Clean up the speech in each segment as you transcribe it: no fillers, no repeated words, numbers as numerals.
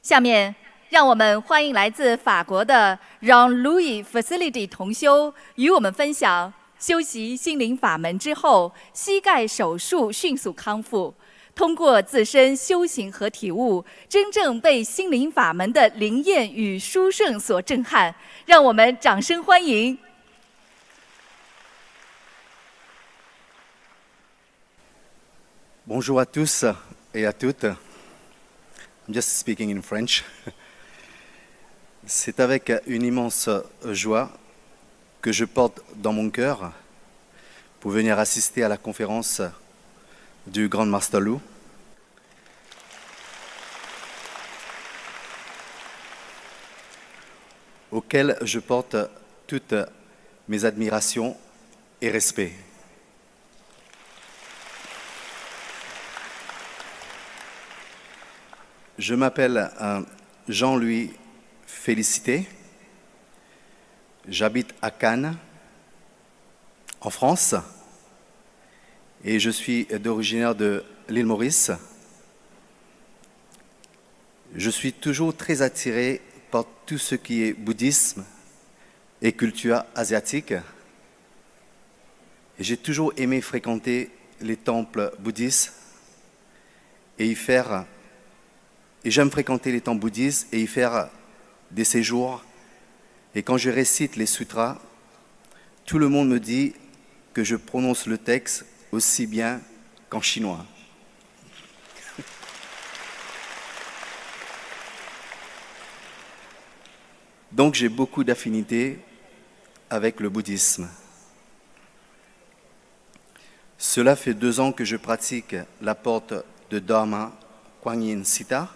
下面，让我们欢迎来自法国的让 Louis Facility 同修与我们分享修习心灵法门之后，膝盖手术迅速康复，通过自身修行和体悟，真正被心灵法门的灵验与殊胜所震撼。让我们掌声欢迎。Bonjour à tous et à toutes. I'm just speaking in French. C'est avec une immense joie que je porte dans mon cœur pour venir assister à la conférence du Grand Master Lu. Auquel je porte toutes mes admirations et respect. Je m'appelle Jean-Louis Félicité. J'habite à Cannes, en France, et je suis d'origine de l'île Maurice. Je suis toujours très attiré par tout ce qui est bouddhisme et culture asiatique. Et j'ai toujours aimé fréquenter les temples bouddhistes et j'aime fréquenter les temples bouddhistes et y faire des séjours. Et quand je récite les sutras, tout le monde me dit que je prononce le texte aussi bien qu'en chinois. Donc j'ai beaucoup d'affinités avec le bouddhisme. Cela fait 2 ans que je pratique la porte de Dharma Kuan Yin Sita.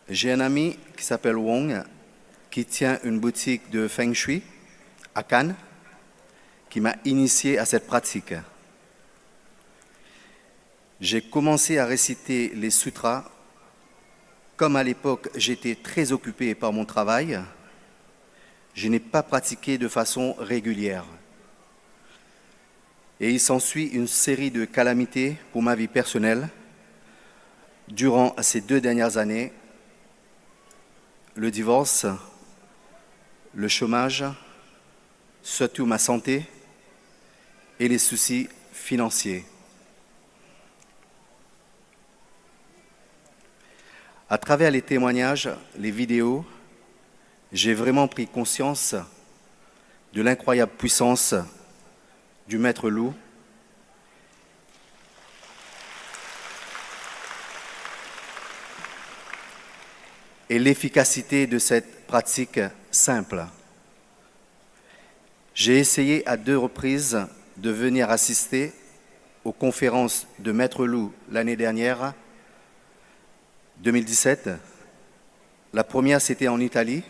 J'ai un ami qui s'appelle Wong, qui tient une boutique de Feng Shui à Cannes, qui m'a initié à cette pratique. J'ai commencé à réciter les sutras. Comme à l'époque, j'étais très occupé par mon travail, je n'ai pas pratiqué de façon régulière. Et il s'ensuit une série de calamités pour ma vie personnelle durant ces 2 dernières années. Le divorce, le chômage, surtout ma santé et les soucis financiers. À travers les témoignages, les vidéos, j'ai vraiment pris conscience de l'incroyable puissance du Maître Lu et l'efficacité de cette pratique simple. J'ai essayé à 2 reprises de venir assister aux conférences de Maître Lu l'année dernière, 2017. La première, c'était en Italie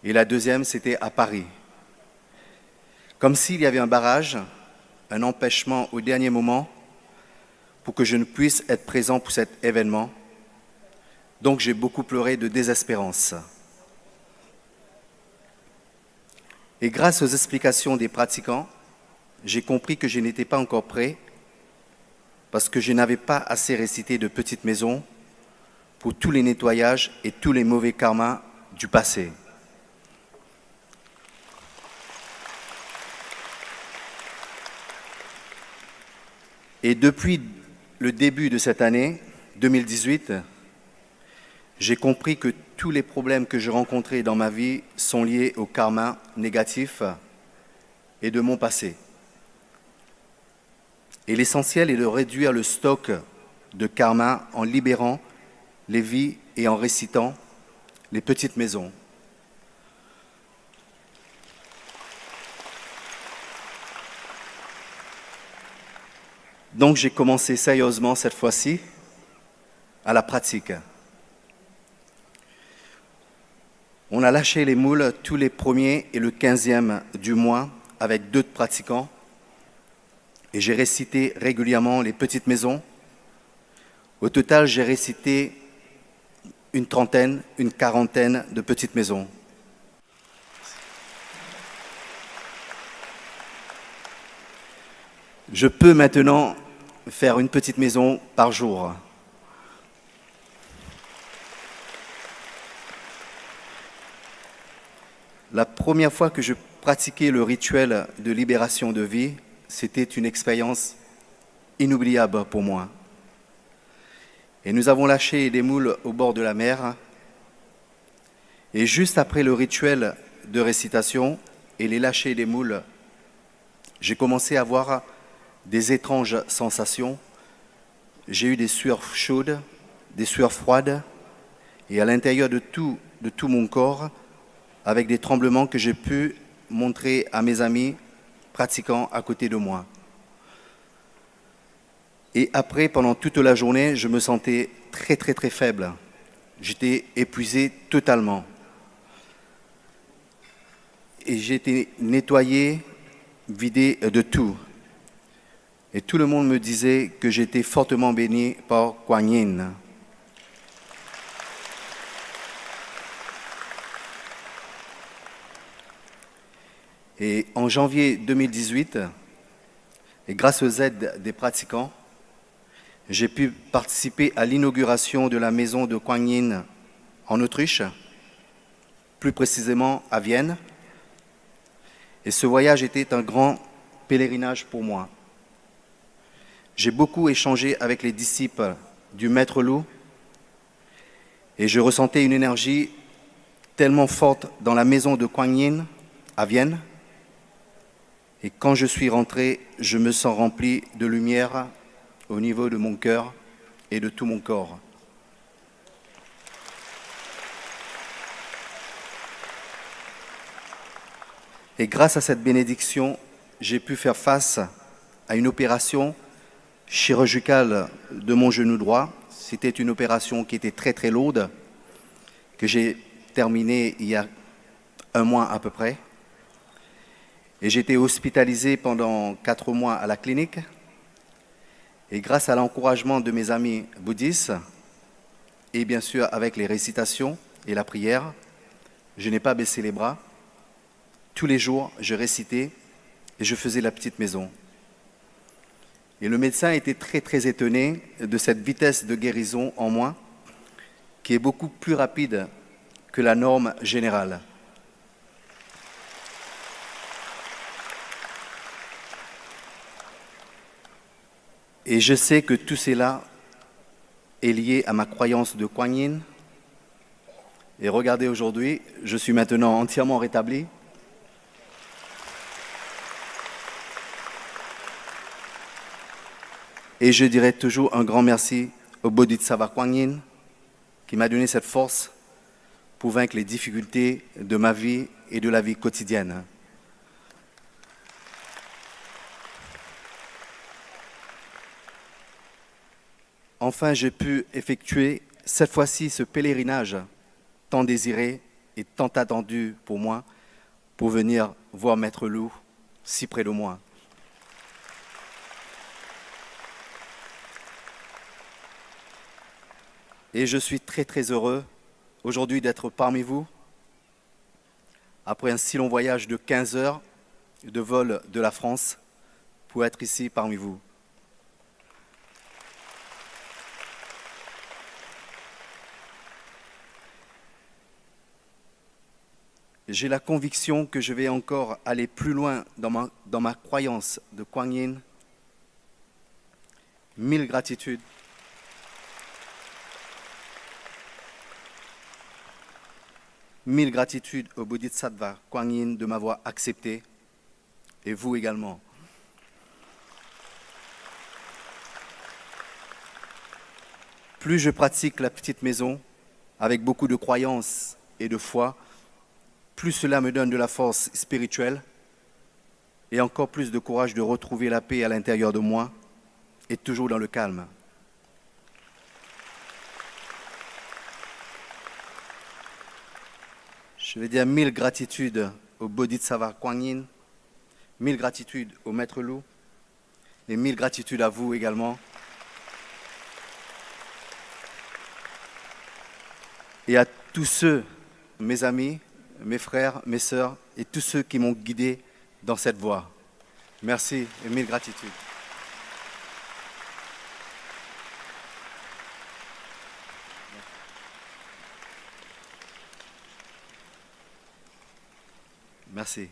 et la deuxième, c'était à Paris. Comme s'il y avait un barrage, un empêchement au dernier moment pour que je ne puisse être présent pour cet événement. Donc j'ai beaucoup pleuré de désespérance. Et grâce aux explications des pratiquants, j'ai compris que je n'étais pas encore prêt parce que je n'avais pas assez récité de petites maisons pour tous les nettoyages et tous les mauvais karmas du passé. Et depuis le début de cette année, 2018, j'ai compris que tous les problèmes que je rencontrais dans ma vie sont liés au karma négatif et de mon passé. Et l'essentiel est de réduire le stock de karma en libérant les vies et en récitant les petites maisons. Donc j'ai commencé sérieusement cette fois-ci à la pratique. On a lâché les moules tous les 1er et le 15e du mois avec 2 pratiquants et j'ai récité régulièrement les petites maisons. Au total, j'ai récité une 30aine, une 40aine de petites maisons. Je peux maintenant faire une petite maison par jour. La première fois que je pratiquais le rituel de libération de vie, c'était une expérience inoubliable pour moi. Et nous avons lâché des moules au bord de la mer. Et juste après le rituel de récitation et les lâchers des moules, j'ai commencé à avoir des étranges sensations. J'ai eu des sueurs chaudes, des sueurs froides, et à l'intérieur de tout mon corps, avec des tremblements que j'ai pu montrer à mes amis pratiquants à côté de moi. Et après, pendant toute la journée, je me sentais très très très faible. J'étais épuisé totalement. Et j'ai été nettoyé, vidé de tout. Et tout le monde me disait que j'étais fortement béni par Kuan Yin. Et en janvier 2018, et grâce aux aides des pratiquants, j'ai pu participer à l'inauguration de la maison de Kuan Yin en Autriche, plus précisément à Vienne. Et ce voyage était un grand pèlerinage pour moi. J'ai beaucoup échangé avec les disciples du Maître Lu et je ressentais une énergie tellement forte dans la maison de Kuan Yin à Vienne. Et quand je suis rentré, je me sens rempli de lumière au niveau de mon cœur et de tout mon corps. Et grâce à cette bénédiction, j'ai pu faire face à une opération chirurgicale de mon genou droit. C'était une opération qui était très très lourde, que j'ai terminée il y a un mois à peu près. Et j'ai été hospitalisé pendant 4 mois à la clinique. Et grâce à l'encouragement de mes amis bouddhistes, et bien sûr avec les récitations et la prière, je n'ai pas baissé les bras. Tous les jours, je récitais et je faisais la petite maison. Et le médecin était très très étonné de cette vitesse de guérison en moi, qui est beaucoup plus rapide que la norme générale. Et je sais que tout cela est lié à ma croyance de Kuan Yin. Et regardez aujourd'hui, je suis maintenant entièrement rétabli. Et je dirai toujours un grand merci au Bodhisattva Kuan Yin qui m'a donné cette force pour vaincre les difficultés de ma vie et de la vie quotidienne. Enfin, j'ai pu effectuer cette fois-ci ce pèlerinage tant désiré et tant attendu pour moi pour venir voir Maître Lu si près de moi. Et je suis très très heureux aujourd'hui d'être parmi vous après un si long voyage de 15 heures de vol de la France pour être ici parmi vous. J'ai la conviction que je vais encore aller plus loin dans ma croyance de Kuan Yin. 1000 gratitudes. Mille gratitudes au Bodhisattva Kuan Yin de m'avoir accepté, et vous également. Plus je pratique la petite maison, avec beaucoup de croyance et de foi, plus cela me donne de la force spirituelle et encore plus de courage de retrouver la paix à l'intérieur de moi et toujours dans le calme. Je vais dire 1000 gratitudes au Bodhisattva Kuan Yin, 1000 gratitudes au Maître Lu et 1000 gratitudes à vous également. Et à tous ceux, mes amis, mes frères, mes sœurs et tous ceux qui m'ont guidé dans cette voie. Merci et 1000 gratitudes. Merci.